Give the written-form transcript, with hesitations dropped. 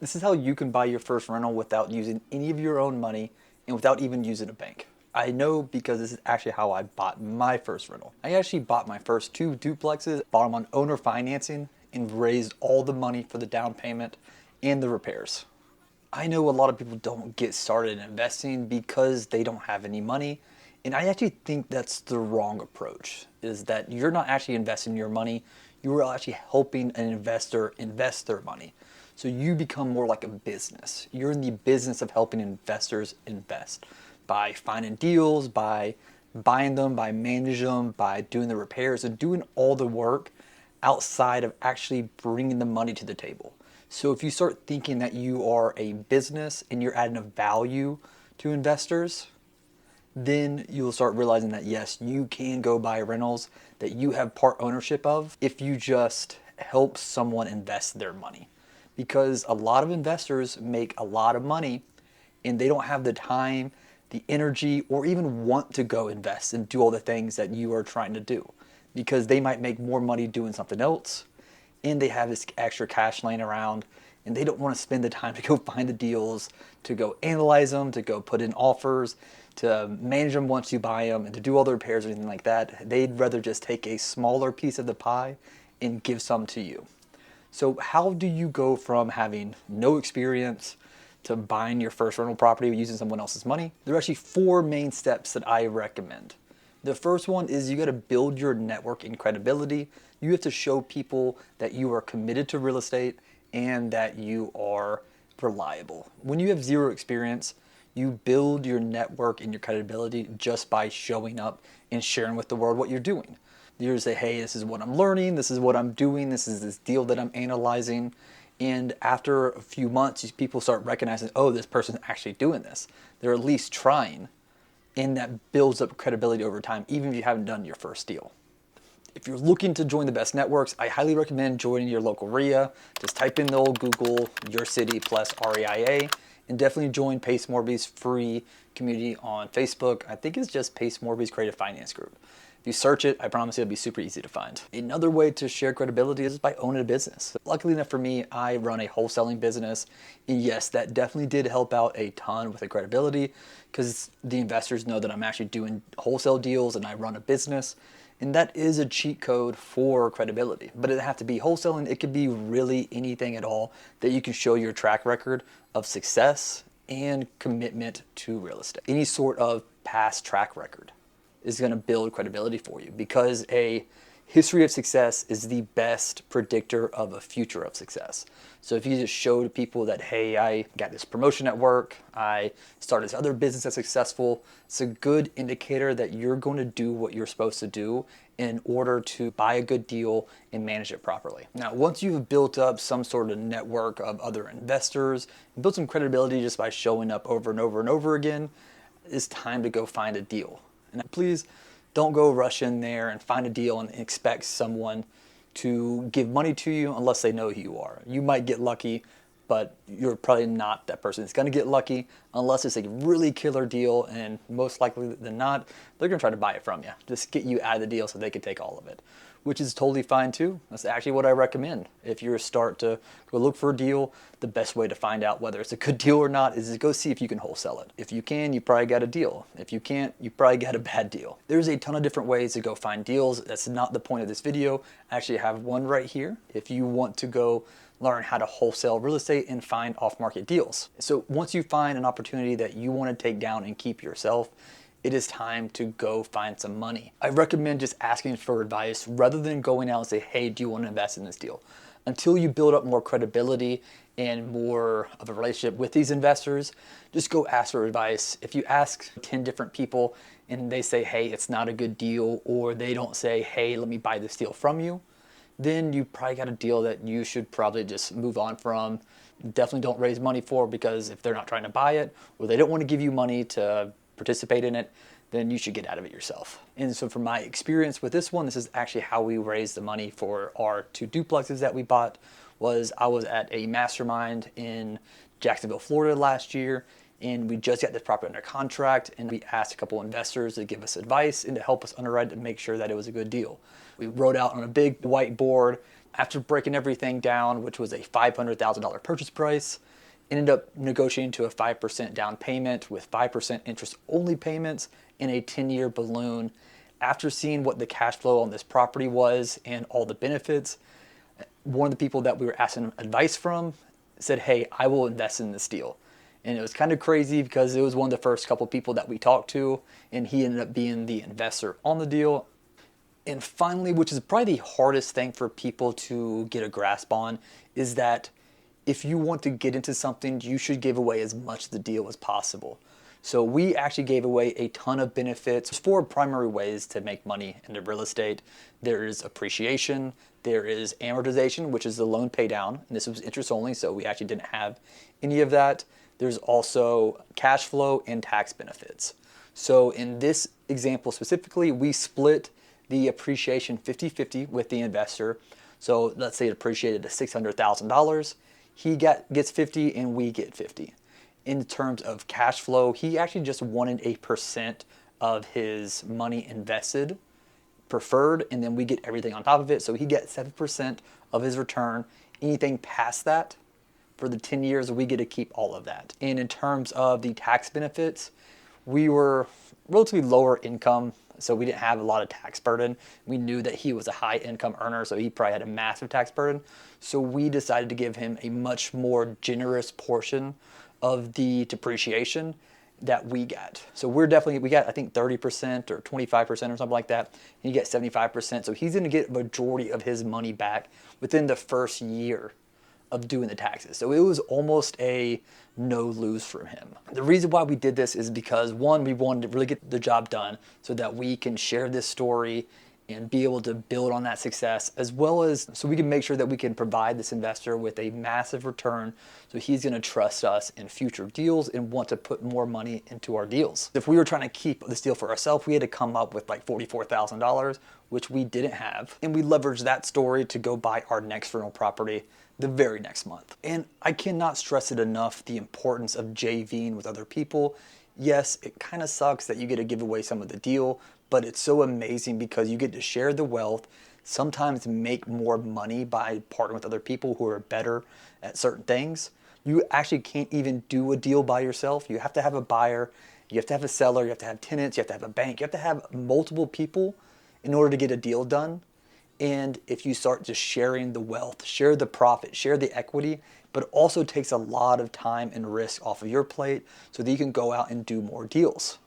This is how you can buy your first rental without using any of your own money and without even using a bank. I know because this is actually how I bought my first rental. I actually bought my first 2 duplexes, bought them on owner financing, and raised all the money for the down payment and the repairs. I know a lot of people don't get started in investing because they don't have any money. And I actually think that's the wrong approach, is that you're not actually investing your money, you are actually helping an investor invest their money. So you become more like a business. You're in the business of helping investors invest by finding deals, by buying them, by managing them, by doing the repairs and doing all the work outside of actually bringing the money to the table. So if you start thinking that you are a business and you're adding a value to investors, then you'll start realizing that yes, you can go buy rentals that you have part ownership of if you just help someone invest their money. Because a lot of investors make a lot of money and they don't have the time, the energy, or even want to go invest and do all the things that you are trying to do. Because they might make more money doing something else and they have this extra cash laying around and they don't want to spend the time to go find the deals, to go analyze them, to go put in offers, to manage them once you buy them, and to do all the repairs or anything like that. They'd rather just take a smaller piece of the pie and give some to you. So how do you go from having no experience to buying your first rental property using someone else's money? There are actually 4 main steps that I recommend. The first one is you got to build your network and credibility. You have to show people that you are committed to real estate and that you are reliable. When you have 0 experience, you build your network and your credibility just by showing up and sharing with the world what you're doing. You say, hey, this is what I'm learning, this is what I'm doing, this is this deal that I'm analyzing. And after a few months, people start recognizing, oh, this person's actually doing this. They're at least trying. And that builds up credibility over time, even if you haven't done your first deal. If you're looking to join the best networks, I highly recommend joining your local REIA. Just type in the old Google, your city plus REIA, and definitely join Pace Morby's free community on Facebook. I think it's just Pace Morby's Creative Finance Group. If you search it, I promise you it'll be super easy to find. Another way to share credibility is by owning a business. Luckily enough for me, I run a wholesaling business. And yes, that definitely did help out a ton with the credibility because the investors know that I'm actually doing wholesale deals and I run a business. And that is a cheat code for credibility. But it doesn't have to be wholesaling. It could be really anything at all that you can show your track record of success and commitment to real estate. Any sort of past track record is going to build credibility for you because a history of success is the best predictor of a future of success. So if you just show to people that, hey, I got this promotion at work, I started this other business that's successful, it's a good indicator that you're going to do what you're supposed to do in order to buy a good deal and manage it properly. Now, once you've built up some sort of network of other investors, and built some credibility just by showing up over and over and over again, it's time to go find a deal. And please don't go rush in there and find a deal and expect someone to give money to you unless they know who you are. You might get lucky, but you're probably not that person that's going to get lucky unless it's a really killer deal, and most likely than not, they're going to try to buy it from you. Just get you out of the deal so they can take all of it, which is totally fine too. That's actually what I recommend. If you're start to go look for a deal, the best way to find out whether it's a good deal or not is to go see if you can wholesale it. If you can, you probably got a deal. If you can't, you probably got a bad deal. There's a ton of different ways to go find deals. That's not the point of this video. I actually have one right here. If you want to go learn how to wholesale real estate and find off-market deals. So once you find an opportunity that you want to take down and keep yourself, it is time to go find some money. I recommend just asking for advice rather than going out and say, hey, do you want to invest in this deal? Until you build up more credibility and more of a relationship with these investors, just go ask for advice. If you ask 10 different people and they say, hey, it's not a good deal, or they don't say, hey, let me buy this deal from you, then you probably got a deal that you should probably just move on from. Definitely don't raise money for, because if they're not trying to buy it or they don't want to give you money to participate in it, then you should get out of it yourself. And so from my experience with this one, this is actually how we raised the money for our 2 duplexes that we bought. I was at a mastermind in Jacksonville, Florida last year, and we just got this property under contract, and we asked a couple investors to give us advice and to help us underwrite to make sure that it was a good deal. We wrote out on a big whiteboard After breaking everything down, which was a $500,000 purchase price, ended up negotiating to a 5% down payment with 5% interest only payments and a 10-year balloon. After seeing what the cash flow on this property was and all the benefits, one of the people that we were asking advice from said, hey, I will invest in this deal. And it was kind of crazy because it was one of the first couple people that we talked to, and he ended up being the investor on the deal. And finally, which is probably the hardest thing for people to get a grasp on, is that if you want to get into something, you should give away as much of the deal as possible. So we actually gave away a ton of benefits. There's 4 primary ways to make money into real estate. There is appreciation, there is amortization, which is the loan pay down, and this was interest only, so we actually didn't have any of that. There's also cash flow and tax benefits. So in this example specifically, we split the appreciation 50-50 with the investor. So let's say it appreciated to $600,000. He gets 50 and we get 50. In terms of cash flow, he actually just wanted a percent of his money invested, preferred, and then we get everything on top of it. So he gets 7% of his return. Anything past that, for the 10 years, we get to keep all of that. And in terms of the tax benefits, we were relatively lower income, so we didn't have a lot of tax burden. We knew that he was a high income earner, so he probably had a massive tax burden. So we decided to give him a much more generous portion of the depreciation that we got. So we got I think 30% or 25% or something like that. And you get 75%. So he's gonna get a majority of his money back within the first year of doing the taxes. So it was almost a no lose for him. The reason why we did this is because, one, we wanted to really get the job done so that we can share this story and be able to build on that success, as well as so we can make sure that we can provide this investor with a massive return so he's going to trust us in future deals and want to put more money into our deals. If we were trying to keep this deal for ourselves, we had to come up with like $44,000, which we didn't have, and we leveraged that story to go buy our next rental property the very next month. And I cannot stress it enough, the importance of JVing with other people. Yes, it kind of sucks that you get to give away some of the deal, but it's so amazing because you get to share the wealth, sometimes make more money by partnering with other people who are better at certain things. You actually can't even do a deal by yourself. You have to have a buyer, you have to have a seller, you have to have tenants, you have to have a bank, you have to have multiple people in order to get a deal done. And if you start just sharing the wealth, share the profit, share the equity, but it also takes a lot of time and risk off of your plate so that you can go out and do more deals.